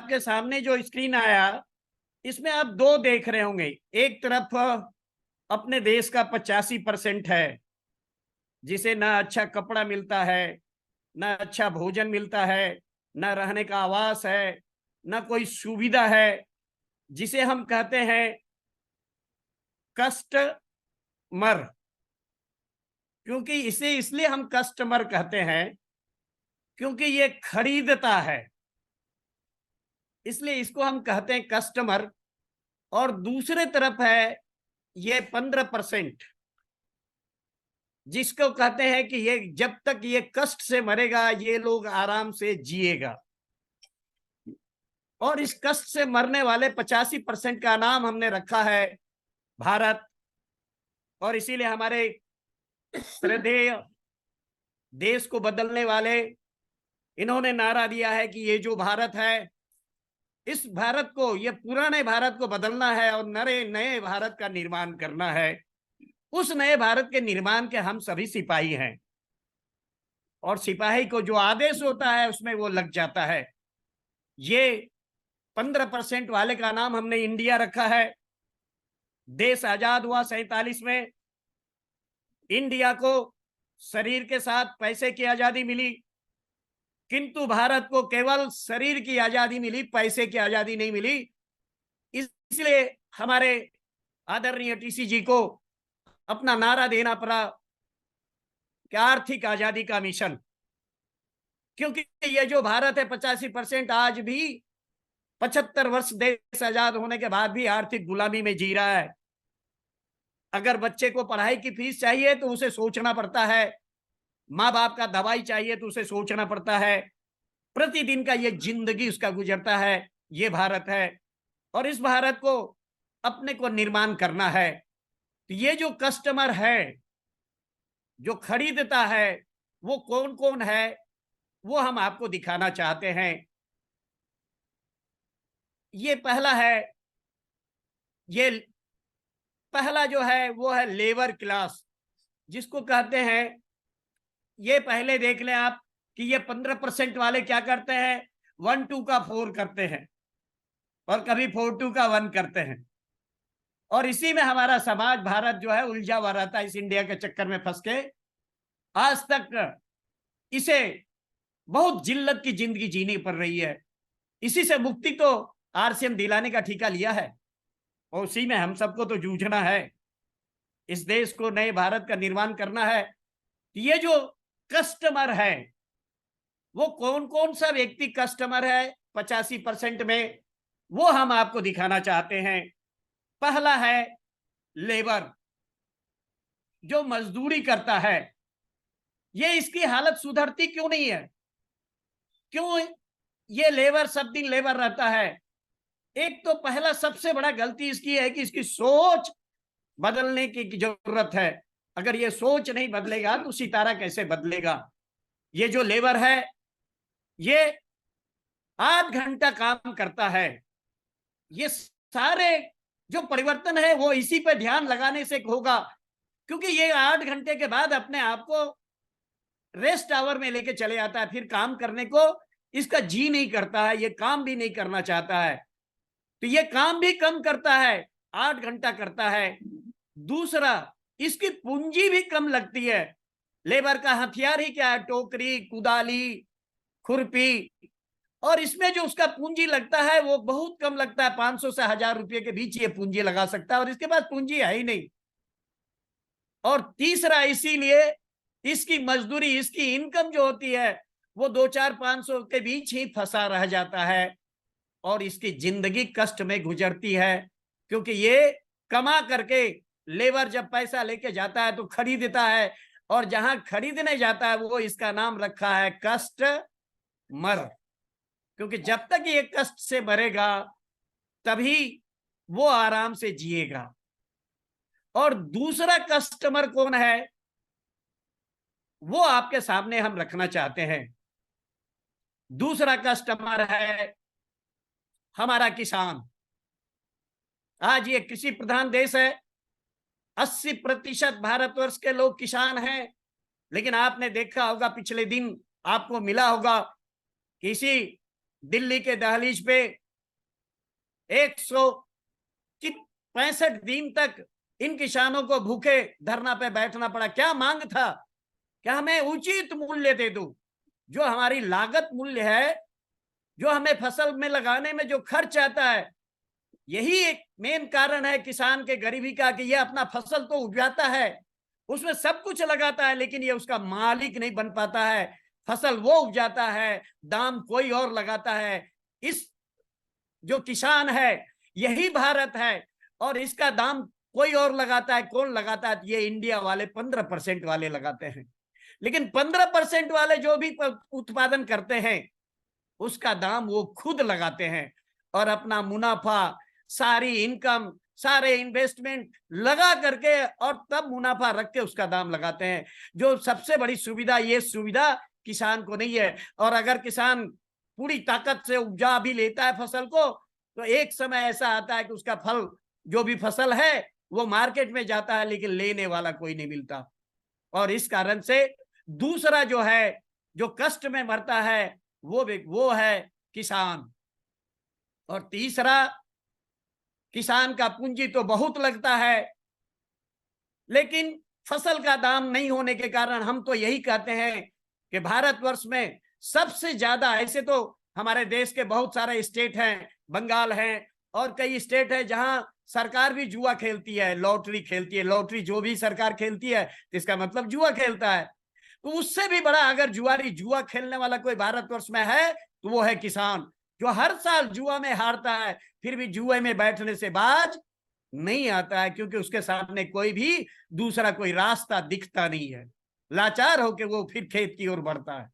आपके सामने जो स्क्रीन आया, इसमें आप दो देख रहे होंगे। एक तरफ अपने देश का 85% है, जिसे ना अच्छा कपड़ा मिलता है, ना अच्छा भोजन मिलता है, ना रहने का आवास है, ना कोई सुविधा है, जिसे हम कहते हैं कस्टमर। क्योंकि इसे इसलिए हम कस्टमर कहते हैं क्योंकि ये खरीदता है, इसलिए इसको हम कहते हैं कस्टमर। और दूसरे तरफ है ये 15%, जिसको कहते हैं कि ये जब तक ये कष्ट से मरेगा ये लोग आराम से जिएगा। और इस कष्ट से मरने वाले 85% का नाम हमने रखा है भारत। और इसीलिए हमारे श्रद्धेय देश को बदलने वाले इन्होंने नारा दिया है कि ये जो भारत है, इस भारत को, ये पुराने भारत को बदलना है और नए नए भारत का निर्माण करना है। उस नए भारत के निर्माण के हम सभी सिपाही हैं, और सिपाही को जो आदेश होता है उसमें वो लग जाता है। ये 15% वाले का नाम हमने इंडिया रखा है। देश आजाद हुआ 47 में। इंडिया को शरीर के साथ पैसे की आजादी मिली, किंतु भारत को केवल शरीर की आजादी मिली, पैसे की आजादी नहीं मिली। इसलिए हमारे आदरणीय टीसी जी को अपना नारा देना पड़ा कि आर्थिक आजादी का मिशन। क्योंकि ये जो भारत है 85% आज भी 75 वर्ष देश आजाद होने के बाद भी आर्थिक गुलामी में जी रहा है। अगर बच्चे को पढ़ाई की फीस चाहिए तो उसे सोचना पड़ता है, माँ बाप का दवाई चाहिए तो उसे सोचना पड़ता है, प्रतिदिन का ये जिंदगी उसका गुजरता है। ये भारत है और इस भारत को अपने को निर्माण करना है। तो ये जो कस्टमर है, जो खरीदता है, वो कौन कौन है, वो हम आपको दिखाना चाहते हैं। ये पहला है, ये पहला जो है वो है लेबर क्लास, जिसको कहते हैं। ये पहले देख लें आप कि ये 15% वाले क्या करते हैं, 1 2 का 4 करते हैं और कभी 4 2 का 1 करते हैं। और इसी में हमारा समाज भारत जो है उलझा हुआ रहता है, इस इंडिया के चक्कर में फंस के आज तक इसे बहुत जिल्लत की जिंदगी जीनी पड़ रही है। इसी से मुक्ति तो आरसीएम दिलाने का ठेका लिया है और उसी में हम सबको तो जूझना है। इस देश को नए भारत का निर्माण करना है। ये जो कस्टमर है, वो कौन कौन सा व्यक्ति कस्टमर है 85% में, वो हम आपको दिखाना चाहते हैं। पहला है लेबर, जो मजदूरी करता है। ये इसकी हालत सुधरती क्यों नहीं है? क्यों ये लेबर सब दिन लेबर रहता है? एक तो पहला सबसे बड़ा गलती इसकी है कि इसकी सोच बदलने की जरूरत है। अगर ये सोच नहीं बदलेगा तो सितारा कैसे बदलेगा? ये जो लेबर है ये 8 घंटा काम करता है। ये सारे जो परिवर्तन है वो इसी पे ध्यान लगाने से होगा, क्योंकि ये 8 घंटे के बाद अपने आप को रेस्ट आवर में लेके चले जाता है। फिर काम करने को इसका जी नहीं करता है, ये काम भी नहीं करना चाहता है। तो ये काम भी कम करता है, 8 घंटा करता है। दूसरा, इसकी पूंजी भी कम लगती है। लेबर का हथियार ही क्या है? टोकरी, कुदाली, खुरपी। और इसमें जो उसका पूंजी लगता है वो बहुत कम लगता है, 500 से 1000 रुपये के बीच ये पूंजी लगा सकता है, और इसके पास पूंजी है ही नहीं। और तीसरा, इसीलिए इसकी मजदूरी, इसकी इनकम जो होती है वो 2 4 500 के बीच ही फंसा रह जाता है और इसकी जिंदगी कष्ट में गुजरती है। क्योंकि ये कमा करके लेबर जब पैसा लेके जाता है तो खरीदता है, और जहां खरीदने जाता है वो इसका नाम रखा है कष्ट मर। क्योंकि जब तक ये कष्ट से मरेगा तभी वो आराम से जिएगा। और दूसरा कस्टमर कौन है, वो आपके सामने हम रखना चाहते हैं। दूसरा कस्टमर है हमारा किसान। आज ये कृषि प्रधान देश है, 80% भारतवर्ष के लोग किसान हैं। लेकिन आपने देखा होगा, पिछले दिन आपको मिला होगा, किसी दिल्ली के दहलीज पे 165 दिन तक इन किसानों को भूखे धरना पे बैठना पड़ा। क्या मांग था? क्या हमें उचित मूल्य दे दो। जो हमारी लागत मूल्य है, जो हमें फसल में लगाने में जो खर्च आता है, यही एक मेन कारण है किसान के गरीबी का, कि ये अपना फसल तो उपजाता है, उसमें सब कुछ लगाता है, लेकिन ये उसका मालिक नहीं बन पाता है। फसल वो उपजाता है, दाम कोई और लगाता है। इस जो किसान है यही भारत है, और इसका दाम कोई और लगाता है। कौन लगाता है? ये इंडिया वाले 15% वाले लगाते हैं। लेकिन 15% वाले जो भी उत्पादन करते हैं उसका दाम वो खुद लगाते हैं, और अपना मुनाफा, सारी इनकम, सारे इन्वेस्टमेंट लगा करके और तब मुनाफा रख के उसका दाम लगाते हैं। जो सबसे बड़ी सुविधा, ये सुविधा किसान को नहीं है। और अगर किसान पूरी ताकत से उपजा भी लेता है फसल को, तो एक समय ऐसा आता है कि उसका फल, जो भी फसल है, वो मार्केट में जाता है, लेकिन लेने वाला कोई नहीं मिलता। और इस कारण से दूसरा जो है, जो कष्ट में मरता है, वो है किसान। और तीसरा, किसान का पूंजी तो बहुत लगता है, लेकिन फसल का दाम नहीं होने के कारण हम तो यही कहते हैं कि भारतवर्ष में सबसे ज्यादा, ऐसे तो हमारे देश के बहुत सारे स्टेट हैं, बंगाल है और कई स्टेट है जहां सरकार भी जुआ खेलती है, लॉटरी खेलती है। लॉटरी जो भी सरकार खेलती है, इसका मतलब जुआ खेलता है। तो उससे भी बड़ा अगर जुआ खेलने वाला कोई भारतवर्ष में है, तो वो है किसान, जो हर साल जुआ में हारता है, फिर भी जुए में बैठने से बाज नहीं आता है, क्योंकि उसके सामने कोई भी दूसरा कोई रास्ता दिखता नहीं है। लाचार होकर वो फिर खेत की ओर बढ़ता है।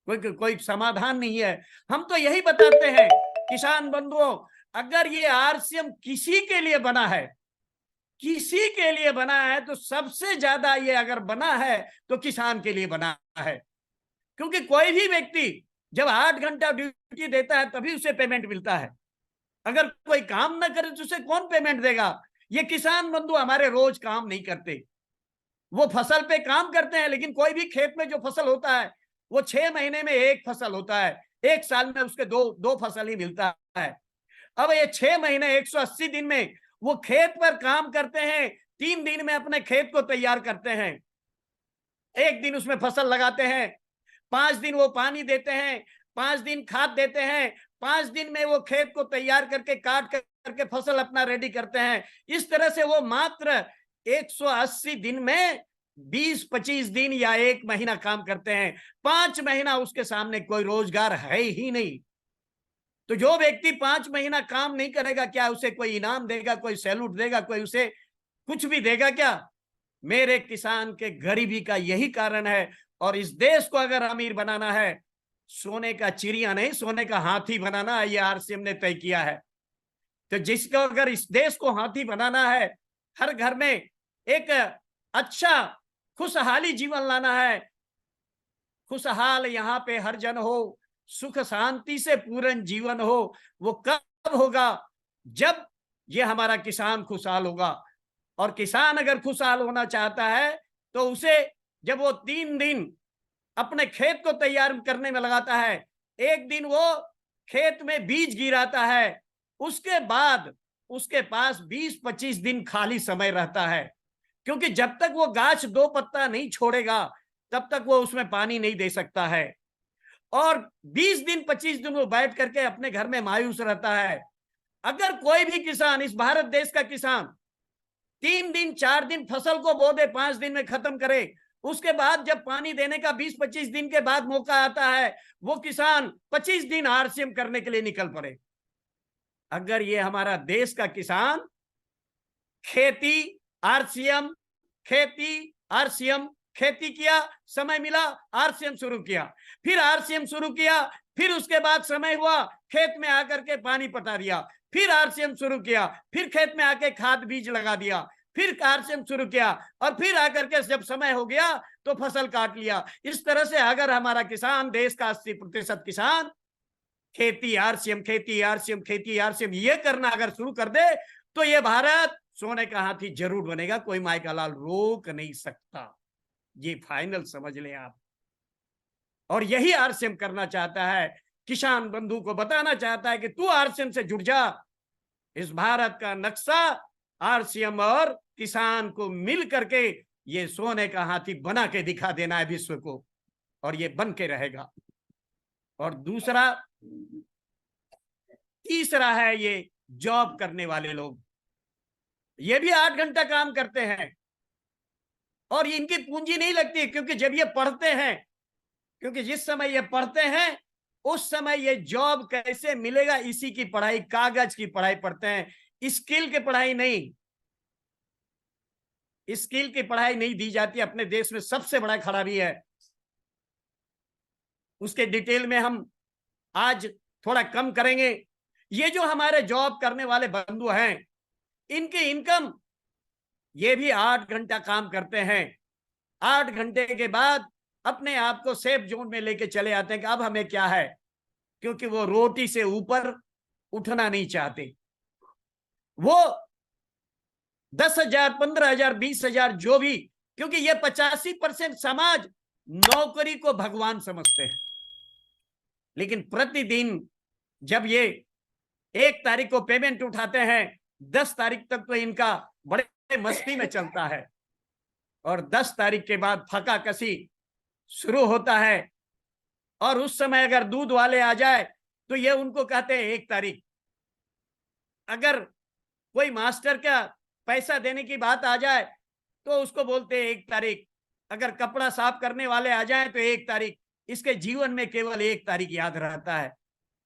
कोई समाधान नहीं है। हम तो यही बताते हैं किसान बंधुओं, अगर ये आरसीएम किसी के लिए बना है, किसी के लिए बना है, तो सबसे ज्यादा ये अगर बना है तो किसान के लिए बना है। क्योंकि कोई भी व्यक्ति जब 8 घंटा ड्यूटी देता है तभी उसे पेमेंट मिलता है। अगर कोई काम ना करे तो उसे कौन पेमेंट देगा? ये किसान बंधु हमारे रोज काम नहीं करते, वो फसल पे काम करते हैं, लेकिन कोई भी खेत में जो फसल होता है वो 6 महीने में एक फसल होता है, एक साल में उसके दो फसल ही मिलता है। अब ये 6 महीने 180 दिन में वो खेत पर काम करते हैं, 3 दिन में अपने खेत को तैयार करते हैं, 1 दिन उसमें फसल लगाते हैं, 5 दिन वो पानी देते हैं, 5 दिन खाद देते हैं, 5 दिन में वो खेत को तैयार करके काट करके फसल अपना रेडी करते हैं। इस तरह से वो मात्र 180 दिन में 20-25 दिन या 1 महीना काम करते हैं। 5 महीना उसके सामने कोई रोजगार है ही नहीं। तो जो व्यक्ति 5 महीना काम नहीं करेगा, क्या उसे कोई इनाम देगा, कोई सैल्यूट देगा, कोई उसे कुछ भी देगा क्या? मेरे किसान के गरीबी का यही कारण है। और इस देश को अगर अमीर बनाना है, सोने का चिड़िया नहीं, सोने का हाथी बनाना है, ये आरसीएम ने तय किया है। तो जिसको अगर इस देश को हाथी बनाना है, हर घर में एक अच्छा खुशहाली जीवन लाना है, खुशहाल यहाँ पे हर जन हो, सुख शांति से पूर्ण जीवन हो, वो कब होगा? जब ये हमारा किसान खुशहाल होगा। और किसान अगर खुशहाल होना चाहता है तो उसे, जब वो 3 दिन अपने खेत को तैयार करने में लगाता है, 1 दिन वो खेत में बीज गिराता है, उसके बाद उसके पास 20-25 दिन खाली समय रहता है। क्योंकि जब तक वो गाछ 2 पत्ता नहीं छोड़ेगा तब तक वो उसमें पानी नहीं दे सकता है। और 20 दिन 25 दिन वो बैठ करके अपने घर में मायूस रहता है। अगर कोई भी किसान, इस भारत देश का किसान 3 दिन 4 दिन फसल को बो दे, 5 दिन में खत्म करे, उसके बाद जब पानी देने का 20-25 दिन के बाद मौका आता है, वो किसान 25 दिन आरसीएम करने के लिए निकल पड़े। अगर ये हमारा देश का किसान खेती आरसीएम, खेती आरसीएम, खेती किया, समय मिला आरसीएम शुरू किया, फिर आरसीएम शुरू किया, फिर उसके बाद समय हुआ खेत में आकर के पानी पटा दिया, फिर आरसीएम शुरू किया, फिर खेत में आके खाद बीज लगा दिया, फिर आरसीएम शुरू किया, और फिर आकर के जब समय हो गया तो फसल काट लिया। इस तरह से अगर हमारा किसान, देश का 80% किसान खेती आरसीएम, खेती आरसीएम, खेती आरसीएम ये करना अगर शुरू कर दे, तो ये भारत सोने का हाथी जरूर बनेगा, कोई माई का लाल रोक नहीं सकता। ये फाइनल समझ लें आप। और यही आरसीएम करना चाहता है किसान बंधु को बताना चाहता है कि तू आरसीएम से जुड़ जा। इस भारत का नक्शा आरसीएम और किसान को मिल करके ये सोने का हाथी बना के दिखा देना है विश्व को, और ये बन के रहेगा। और दूसरा, तीसरा है ये जॉब करने वाले लोग। ये भी 8 घंटा काम करते हैं और इनकी पूंजी नहीं लगती, क्योंकि जब ये पढ़ते हैं, क्योंकि जिस समय ये पढ़ते हैं उस समय ये जॉब कैसे मिलेगा इसी की पढ़ाई, कागज की पढ़ाई पढ़ते हैं, स्किल की पढ़ाई नहीं। स्किल की पढ़ाई नहीं दी जाती। अपने देश में सबसे बड़ा खराबी है, उसके डिटेल में हम आज थोड़ा कम करेंगे। ये जो हमारे जॉब करने वाले बंधु हैं, इनकी इनकम, ये भी 8 घंटा काम करते हैं। 8 घंटे के बाद अपने आप को सेफ जोन में लेके चले आते हैं कि अब हमें क्या है, क्योंकि वो रोटी से ऊपर उठना नहीं चाहते। वो 10,000, 15,000, 20,000 जो भी, क्योंकि ये 85% समाज नौकरी को भगवान समझते हैं। लेकिन प्रतिदिन जब ये 1 तारीख को पेमेंट उठाते हैं, 10 तारीख तक तो इनका बड़े मस्ती में चलता है, और 10 तारीख के बाद फका कसी शुरू होता है। और उस समय अगर दूध वाले आ जाए तो ये उनको कहते हैं 1 तारीख। अगर कोई मास्टर का पैसा देने की बात आ जाए तो उसको बोलते हैं 1 तारीख। अगर कपड़ा साफ करने वाले आ जाए तो 1 तारीख। इसके जीवन में केवल 1 तारीख याद रहता है।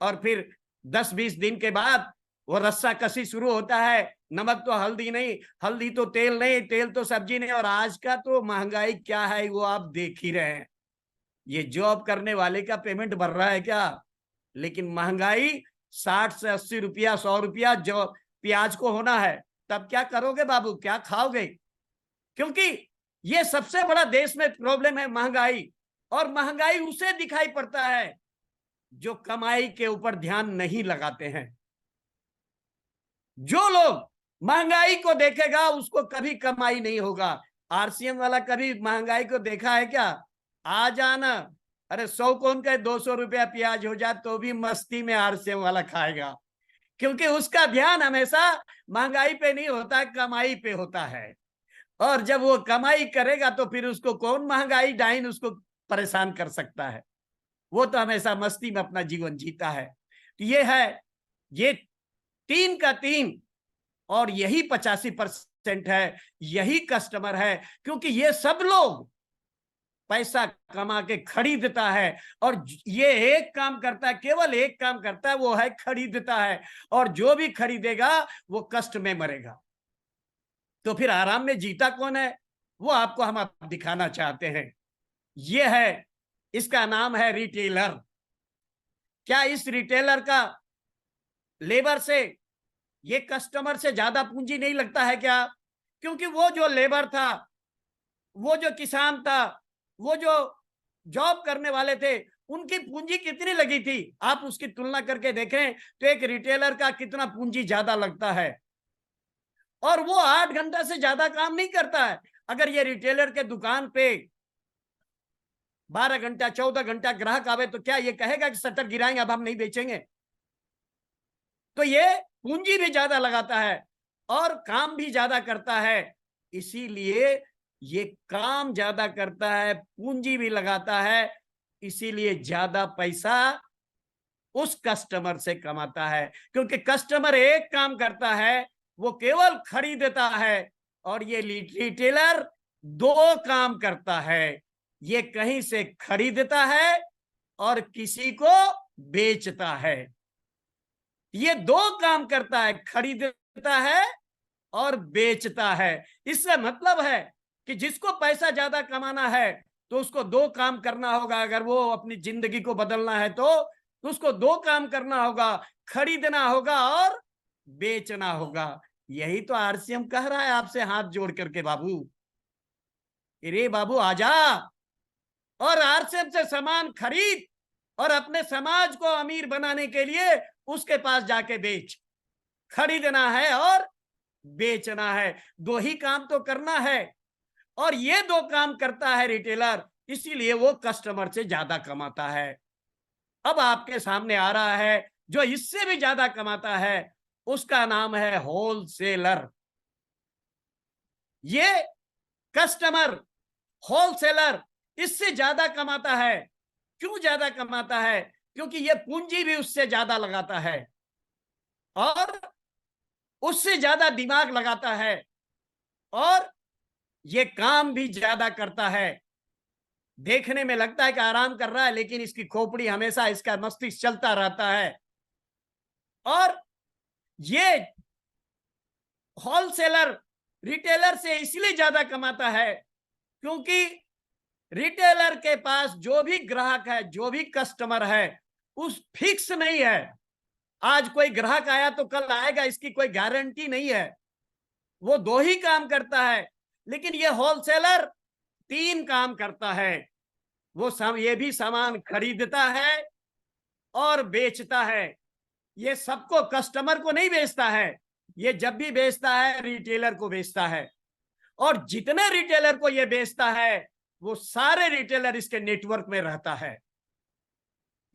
और फिर 10-20 दिन के बाद वो रस्सा कसी शुरू होता है। नमक तो हल्दी नहीं, हल्दी तो तेल नहीं, तेल तो सब्जी नहीं। और आज का तो महंगाई क्या है वो आप देख ही रहे हैं। ये जॉब करने वाले का पेमेंट बढ़ रहा है क्या? लेकिन महंगाई 60 से 80 रुपया, 100 रुपया जो प्याज को होना है, तब क्या करोगे बाबू, क्या खाओगे? क्योंकि ये सबसे बड़ा देश में प्रॉब्लम है, महंगाई। और महंगाई उसे दिखाई पड़ता है जो कमाई के ऊपर ध्यान नहीं लगाते हैं। जो लोग महंगाई को देखेगा उसको कभी कमाई नहीं होगा। आरसीएम वाला कभी महंगाई को देखा है क्या? आ जाना, अरे 100 कौन कहे 200 रुपया प्याज हो जाए तो भी मस्ती में आरसीएम वाला खाएगा, क्योंकि उसका ध्यान हमेशा महंगाई पे नहीं होता, कमाई पे होता है। और जब वो कमाई करेगा तो फिर उसको कौन महंगाई डाइन उसको परेशान कर सकता है? वो तो हमेशा मस्ती में अपना जीवन जीता है। तो ये है, ये 3 का 3, और यही 85% है, यही कस्टमर है। क्योंकि ये सब लोग पैसा कमा के खरीदता है, और ये एक काम करता है, केवल एक काम करता है, वो है खरीदता है। और जो भी खरीदेगा वो कष्ट में मरेगा। तो फिर आराम में जीता कौन है, वो आपको हम दिखाना चाहते हैं। ये है, इसका नाम है रिटेलर। क्या इस रिटेलर का लेबर से, ये कस्टमर से ज्यादा पूंजी नहीं लगता है क्या? क्योंकि वो जो लेबर था, वो जो किसान था, वो जो जॉब करने वाले थे, उनकी पूंजी कितनी लगी थी? आप उसकी तुलना करके देखें तो एक रिटेलर का कितना पूंजी ज्यादा लगता है। और वो 8 घंटा से ज्यादा काम नहीं करता है। अगर ये रिटेलर के दुकान पे 12 घंटा, 14 घंटा ग्राहक आवे तो क्या ये कहेगा कि शटर गिराएंगे, अब हम नहीं बेचेंगे? तो ये पूंजी भी ज्यादा लगाता है और काम भी ज्यादा करता है। इसीलिए ये काम ज्यादा करता है, पूंजी भी लगाता है, इसीलिए ज्यादा पैसा उस कस्टमर से कमाता है। क्योंकि कस्टमर एक काम करता है, वो केवल खरीदता है, और ये रिटेलर 2 काम करता है। ये कहीं से खरीदता है और किसी को बेचता है। ये 2 काम करता है, खरीदता है और बेचता है। इससे मतलब है कि जिसको पैसा ज्यादा कमाना है तो उसको 2 काम करना होगा। अगर वो अपनी जिंदगी को बदलना है तो उसको 2 काम करना होगा, खरीदना होगा और बेचना होगा। यही तो आरसीएम कह रहा है आपसे हाथ जोड़ करके, बाबू, अरे बाबू आजा और आरसीएम से सामान खरीद, और अपने समाज को अमीर बनाने के लिए उसके पास जाके बेच। खरीदना है और बेचना है, 2 ही काम तो करना है। और ये 2 काम करता है रिटेलर, इसीलिए वो कस्टमर से ज्यादा कमाता है। अब आपके सामने आ रहा है जो इससे भी ज्यादा कमाता है, उसका नाम है होलसेलर। ये कस्टमर होलसेलर इससे ज्यादा कमाता है। क्यों ज्यादा कमाता है? क्योंकि ये पूंजी भी उससे ज्यादा लगाता है और उससे ज्यादा दिमाग लगाता है और ये काम भी ज्यादा करता है। देखने में लगता है कि आराम कर रहा है, लेकिन इसकी खोपड़ी हमेशा, इसका मस्तिष्क चलता रहता है। और ये होलसेलर रिटेलर से इसलिए ज्यादा कमाता है क्योंकि रिटेलर के पास जो भी ग्राहक है, जो भी कस्टमर है, उस फिक्स नहीं है। आज कोई ग्राहक आया तो कल आएगा, इसकी कोई गारंटी नहीं है। वो 2 ही काम करता है, लेकिन ये होलसेलर 3 काम करता है। वो ये भी सामान खरीदता है और बेचता है। ये सबको, कस्टमर को नहीं बेचता है, ये जब भी बेचता है रिटेलर को बेचता है। और जितने रिटेलर को ये बेचता है वो सारे रिटेलर इसके नेटवर्क में रहता है।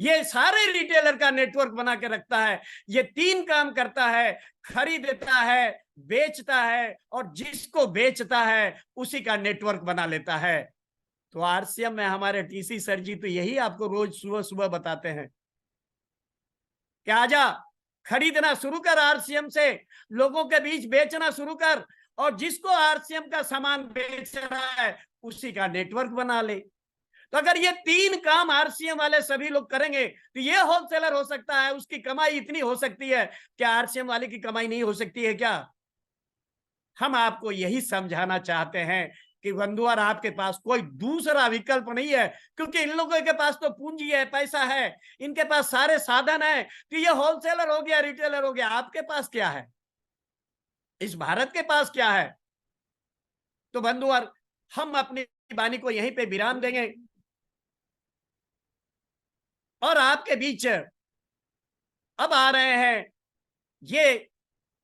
ये सारे रिटेलर का नेटवर्क बना के रखता है। ये 3 काम करता है, खरीदता है, बेचता है और जिसको बेचता है उसी का नेटवर्क बना लेता है। तो आरसीएम में हमारे टीसी सर जी तो यही आपको रोज सुबह सुबह बताते हैं कि आजा, खरीदना शुरू कर आरसीएम से, लोगों के बीच बेचना शुरू कर और जिसको आरसीएम का सामान बेच रहा है उसी का नेटवर्क बना ले। तो अगर ये 3 काम आरसीएम वाले सभी लोग करेंगे तो ये होलसेलर हो सकता है। उसकी कमाई इतनी हो सकती है, क्या आरसीएम वाले की कमाई नहीं हो सकती है क्या? हम आपको यही समझाना चाहते हैं कि बंधुआर, आपके पास कोई दूसरा विकल्प नहीं है, क्योंकि इन लोगों के पास तो पूंजी है, पैसा है, इनके पास सारे साधन है। तो ये होलसेलर हो गया, रिटेलर हो गया, आपके पास क्या है? इस भारत के पास क्या है? तो बंधुआर, हम अपनी वाणी को यहीं पे विराम देंगे और आपके बीच अब आ रहे हैं ये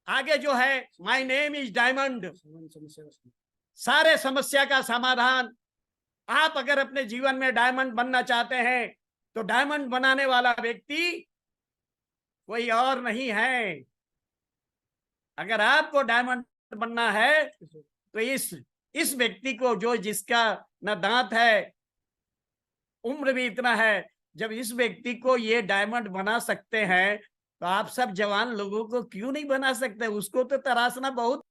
आगे जो है माय नेम इज डायमंड, सारे समस्या का समाधान। आप अगर अपने जीवन में डायमंड बनना चाहते हैं तो डायमंड बनाने वाला व्यक्ति कोई और नहीं है। अगर आपको डायमंड बनना है तो इस व्यक्ति को, जो जिसका न दांत है, उम्र भी इतना है, जब इस व्यक्ति को ये डायमंड बना सकते हैं तो आप सब जवान लोगों को क्यों नहीं बना सकते? उसको तो तराशना बहुत